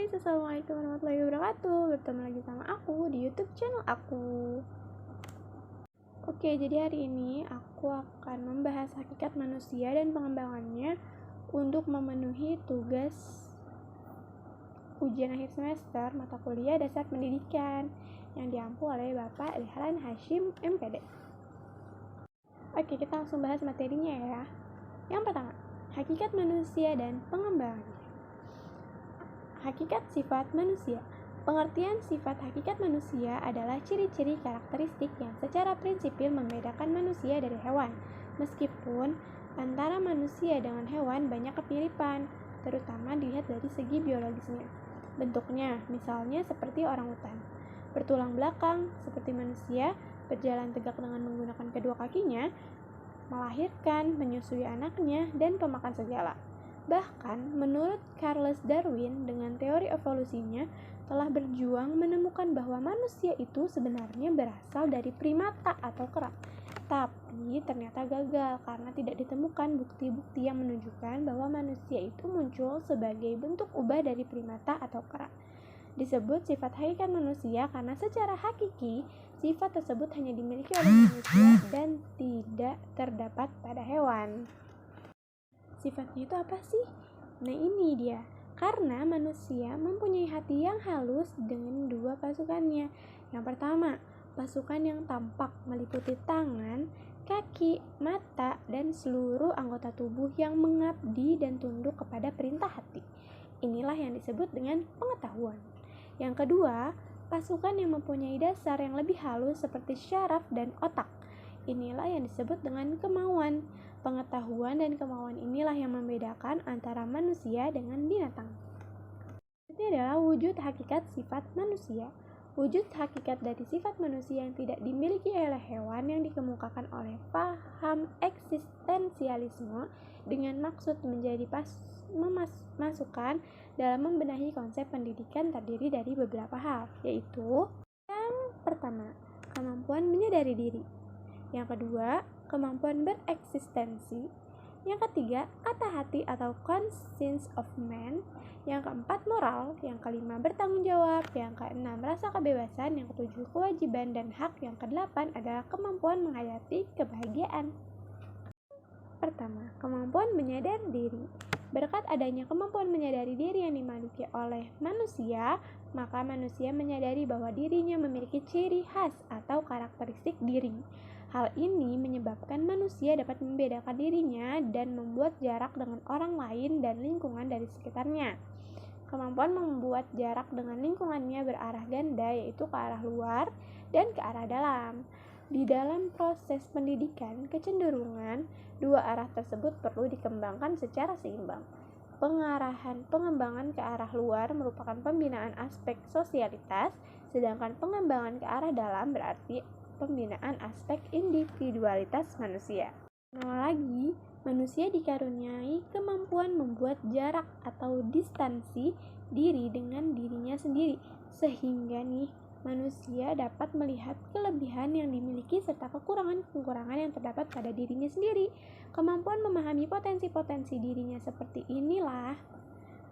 guys, assalamualaikum warahmatullahi wabarakatuh. Bertemu lagi sama aku di YouTube channel aku. Oke, jadi hari ini aku akan membahas hakikat manusia dan pengembangannya untuk memenuhi tugas ujian akhir semester mata kuliah dasar pendidikan yang diampu oleh Bapak Dahlan Hasyim MPD. Oke, kita langsung bahas materinya ya. Yang pertama, hakikat manusia dan pengembangannya. Hakikat sifat manusia. Pengertian sifat hakikat manusia adalah ciri-ciri karakteristik yang secara prinsipil membedakan manusia dari hewan. Meskipun antara manusia dengan hewan banyak kemiripan, terutama dilihat dari segi biologisnya. Bentuknya, misalnya seperti orangutan, bertulang belakang seperti manusia, berjalan tegak dengan menggunakan kedua kakinya, melahirkan, menyusui anaknya, dan pemakan segala. Bahkan, menurut Charles Darwin dengan teori evolusinya, telah berjuang menemukan bahwa manusia itu sebenarnya berasal dari primata atau kera. Tapi ternyata gagal karena tidak ditemukan bukti-bukti yang menunjukkan bahwa manusia itu muncul sebagai bentuk ubah dari primata atau kera. Disebut sifat hakikat manusia karena secara hakiki, sifat tersebut hanya dimiliki oleh manusia dan tidak terdapat pada hewan. Sifatnya itu apa sih? Nah ini dia, karena manusia mempunyai hati yang halus dengan dua pasukannya. Yang pertama, pasukan yang tampak meliputi tangan, kaki, mata, dan seluruh anggota tubuh yang mengabdi dan tunduk kepada perintah hati. Inilah yang disebut dengan pengetahuan. Yang kedua, pasukan yang mempunyai dasar yang lebih halus seperti syaraf dan otak. Inilah yang disebut dengan kemauan. Pengetahuan dan kemauan inilah yang membedakan antara manusia dengan binatang. Ini adalah wujud hakikat sifat manusia. Wujud hakikat dari sifat manusia yang tidak dimiliki oleh hewan yang dikemukakan oleh paham eksistensialisme dengan maksud menjadi memasukkan dalam membenahi konsep pendidikan terdiri dari beberapa hal, yaitu yang pertama, kemampuan menyadari diri. Yang kedua, kemampuan bereksistensi. Yang ketiga, kata hati atau conscience of man. Yang keempat, moral. Yang kelima, bertanggung jawab. Yang keenam, rasa kebebasan. Yang ketujuh, kewajiban dan hak. Yang kedelapan adalah kemampuan menghayati kebahagiaan. Pertama, kemampuan menyadari diri. Berkat adanya kemampuan menyadari diri yang dimiliki oleh manusia, maka manusia menyadari bahwa dirinya memiliki ciri khas atau karakteristik diri. Hal ini menyebabkan manusia dapat membedakan dirinya dan membuat jarak dengan orang lain dan lingkungan dari sekitarnya. Kemampuan membuat jarak dengan lingkungannya berarah ganda, yaitu ke arah luar dan ke arah dalam. Di dalam proses pendidikan, kecenderungan dua arah tersebut perlu dikembangkan secara seimbang. Pengembangan ke arah luar merupakan pembinaan aspek sosialitas, sedangkan pengembangan ke arah dalam berarti pembinaan aspek individualitas manusia. Lagi, manusia dikaruniai kemampuan membuat jarak atau distansi diri dengan dirinya sendiri, sehingga manusia dapat melihat kelebihan yang dimiliki serta kekurangan-kekurangan yang terdapat pada dirinya sendiri. Kemampuan memahami potensi-potensi dirinya seperti inilah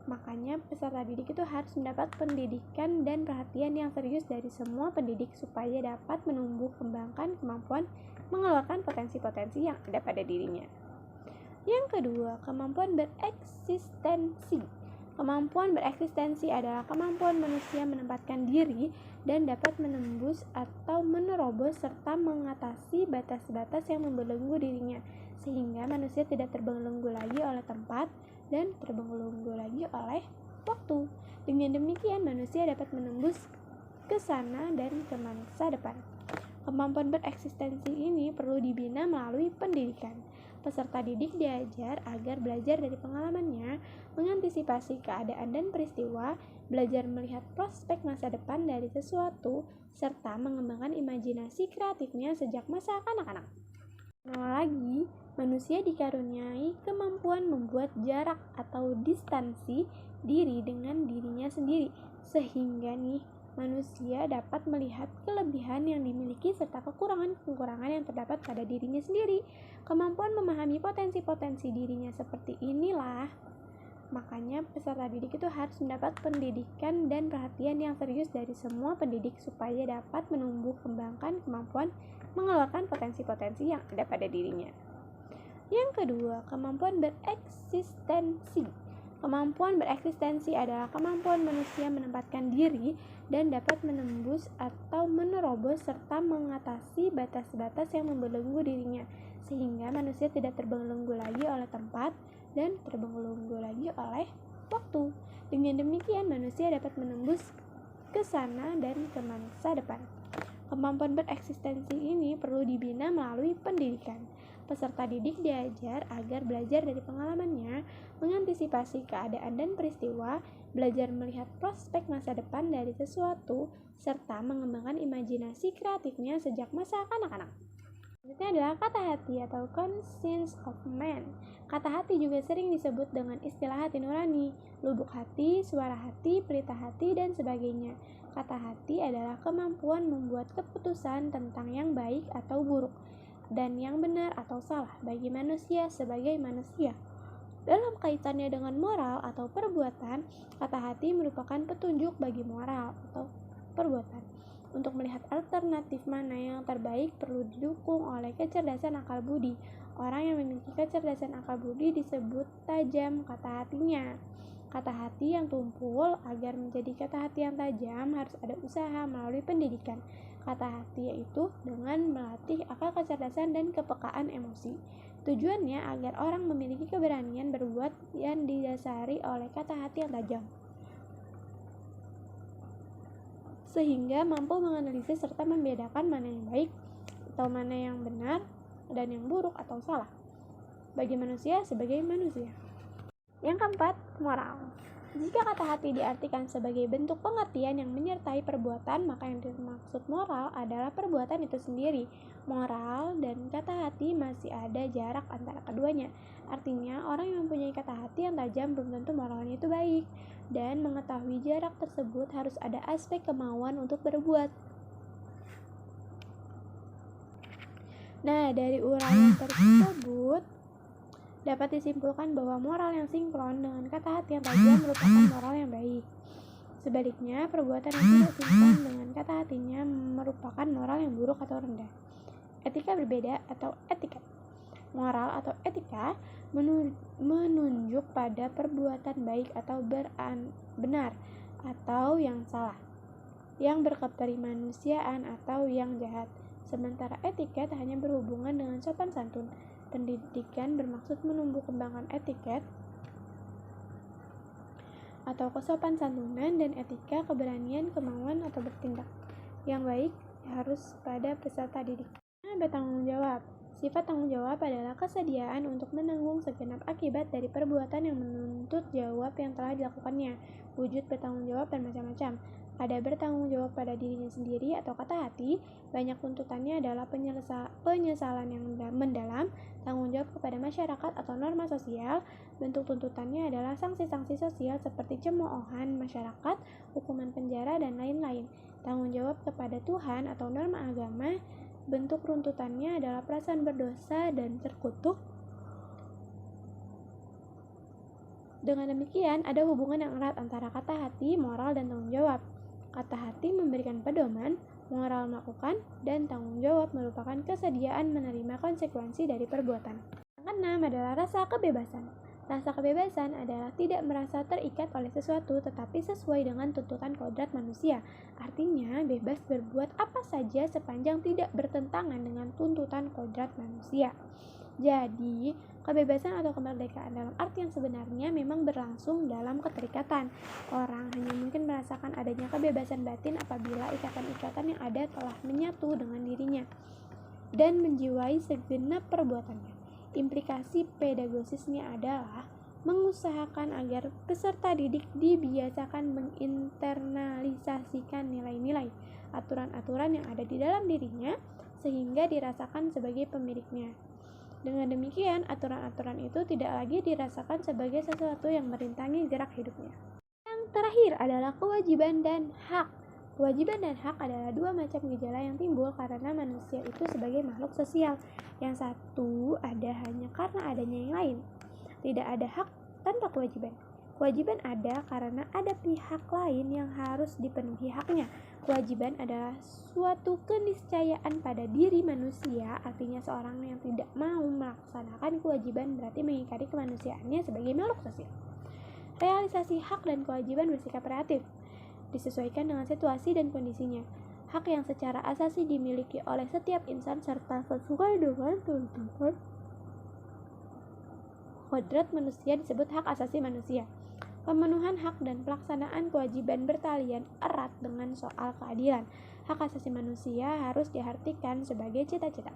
makanya peserta didik itu harus mendapat pendidikan dan perhatian yang serius dari semua pendidik supaya dapat menumbuh kembangkan kemampuan mengeluarkan potensi-potensi yang ada pada dirinya. Yang kedua, kemampuan bereksistensi. Kemampuan bereksistensi adalah kemampuan manusia menempatkan diri dan dapat menembus atau menerobos serta mengatasi batas-batas yang membelenggu dirinya, sehingga manusia tidak terbelenggu lagi oleh tempat dan terbelenggu lagi oleh waktu. Dengan demikian, manusia dapat menembus ke sana dan ke masa depan. Kemampuan bereksistensi ini perlu dibina melalui pendidikan. Peserta didik diajar agar belajar dari pengalamannya, mengantisipasi keadaan dan peristiwa, belajar melihat prospek masa depan dari sesuatu, serta mengembangkan imajinasi kreatifnya sejak masa kanak-kanak. Lagi, manusia dikaruniai kemampuan membuat jarak atau distansi diri dengan dirinya sendiri, sehingga manusia dapat melihat kelebihan yang dimiliki serta kekurangan-kekurangan yang terdapat pada dirinya sendiri. Kemampuan memahami potensi-potensi dirinya seperti inilah Makanya peserta didik itu harus mendapat pendidikan dan perhatian yang serius dari semua pendidik supaya dapat menumbuh kembangkan kemampuan mengeluarkan potensi-potensi yang ada pada dirinya. Yang kedua, kemampuan bereksistensi. Kemampuan bereksistensi adalah kemampuan manusia menempatkan diri dan dapat menembus atau menerobos serta mengatasi batas-batas yang membelenggu dirinya, sehingga manusia tidak terbelenggu lagi oleh tempat dan terbelenggu lagi oleh waktu. Dengan demikian, manusia dapat menembus ke sana dan ke masa depan. Kemampuan bereksistensi ini perlu dibina melalui pendidikan. Peserta didik diajar agar belajar dari pengalamannya, mengantisipasi keadaan dan peristiwa, belajar melihat prospek masa depan dari sesuatu, serta mengembangkan imajinasi kreatifnya sejak masa kanak-kanak. Selanjutnya adalah kata hati atau conscience of man. Kata hati juga sering disebut dengan istilah hati nurani, lubuk hati, suara hati, pelita hati, dan sebagainya. Kata hati adalah kemampuan membuat keputusan tentang yang baik atau buruk, dan yang benar atau salah bagi manusia sebagai manusia. Dalam kaitannya dengan moral atau perbuatan, kata hati merupakan petunjuk bagi moral atau perbuatan. Untuk melihat alternatif mana yang terbaik perlu didukung oleh kecerdasan akal budi. Orang yang memiliki kecerdasan akal budi disebut tajam kata hatinya. Kata hati yang tumpul, agar menjadi kata hati yang tajam harus ada usaha melalui pendidikan. Kata hati yaitu dengan melatih akal kecerdasan dan kepekaan emosi. Tujuannya agar orang memiliki keberanian berbuat yang didasari oleh kata hati yang tajam, sehingga mampu menganalisis serta membedakan mana yang baik atau mana yang benar dan yang buruk atau salah bagi manusia sebagai manusia. Yang keempat, moral. Jika kata hati diartikan sebagai bentuk pengertian yang menyertai perbuatan, maka yang dimaksud moral adalah perbuatan itu sendiri. Moral dan kata hati masih ada jarak antara keduanya. Artinya, orang yang mempunyai kata hati yang tajam belum tentu moralnya itu baik. Dan mengetahui jarak tersebut harus ada aspek kemauan untuk berbuat. Nah, dari uraian tersebut dapat disimpulkan bahwa moral yang sinkron dengan kata hati yang tajam merupakan moral yang baik. Sebaliknya, perbuatan yang tidak sinkron dengan kata hatinya merupakan moral yang buruk atau rendah. Etika berbeda atau etiket. Moral atau etika menunjuk pada perbuatan baik atau benar atau yang salah, yang berkeperimanusiaan atau yang jahat. Sementara etiket hanya berhubungan dengan sopan santun. Pendidikan bermaksud menumbuh kembangkan etiket atau kesopan santunan dan etika, keberanian, kemauan atau bertindak yang baik harus pada peserta didik. Bertanggung jawab. Sifat tanggung jawab adalah kesediaan untuk menanggung segenap akibat dari perbuatan yang menuntut jawab yang telah dilakukannya. Wujud bertanggung jawab bermacam-macam. Ada bertanggung jawab pada dirinya sendiri atau kata hati. Banyak tuntutannya adalah penyesalan yang mendalam, tanggung jawab kepada masyarakat atau norma sosial. Bentuk tuntutannya adalah sanksi-sanksi sosial seperti cemoohan masyarakat, hukuman penjara, dan lain-lain. Tanggung jawab kepada Tuhan atau norma agama. Bentuk runtutannya adalah perasaan berdosa dan terkutuk. Dengan demikian, ada hubungan yang erat antara kata hati, moral, dan tanggung jawab. Kata hati memberikan pedoman, moral melakukan, dan tanggung jawab merupakan kesediaan menerima konsekuensi dari perbuatan. Yang keenam adalah rasa kebebasan. Rasa kebebasan adalah tidak merasa terikat oleh sesuatu tetapi sesuai dengan tuntutan kodrat manusia. Artinya, bebas berbuat apa saja sepanjang tidak bertentangan dengan tuntutan kodrat manusia. Jadi, kebebasan atau kemerdekaan dalam arti yang sebenarnya memang berlangsung dalam keterikatan. Orang hanya mungkin merasakan adanya kebebasan batin apabila ikatan-ikatan yang ada telah menyatu dengan dirinya dan menjiwai segenap perbuatannya. Implikasi pedagosisnya adalah mengusahakan agar peserta didik dibiasakan menginternalisasikan nilai-nilai, aturan-aturan yang ada di dalam dirinya sehingga dirasakan sebagai pemiliknya. Dengan demikian, aturan-aturan itu tidak lagi dirasakan sebagai sesuatu yang merintangi gerak hidupnya. Yang terakhir adalah kewajiban dan hak. Kewajiban dan hak adalah dua macam gejala yang timbul karena manusia itu sebagai makhluk sosial. Yang satu ada hanya karena adanya yang lain. Tidak ada hak tanpa kewajiban. Kewajiban ada karena ada pihak lain yang harus dipenuhi haknya. Kewajiban adalah suatu keniscayaan pada diri manusia, artinya seorang yang tidak mau melaksanakan kewajiban berarti mengingkari kemanusiaannya sebagai makhluk sosial. Realisasi hak dan kewajiban bersikap relatif, disesuaikan dengan situasi dan kondisinya. Hak yang secara asasi dimiliki oleh setiap insan serta sesuai dengan tuntutan kodrat manusia disebut hak asasi manusia. Pemenuhan hak dan pelaksanaan kewajiban bertalian erat dengan soal keadilan. Hak asasi manusia harus diartikan sebagai cita-cita,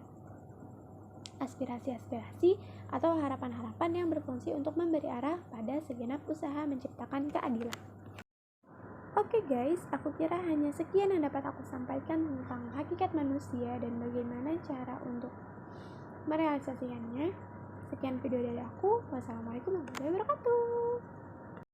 aspirasi-aspirasi, atau harapan-harapan yang berfungsi untuk memberi arah pada segenap usaha menciptakan keadilan. Oke guys, aku kira hanya sekian yang dapat aku sampaikan tentang hakikat manusia dan bagaimana cara untuk merealisasikannya. Sekian video dari aku. Wassalamualaikum warahmatullahi wabarakatuh.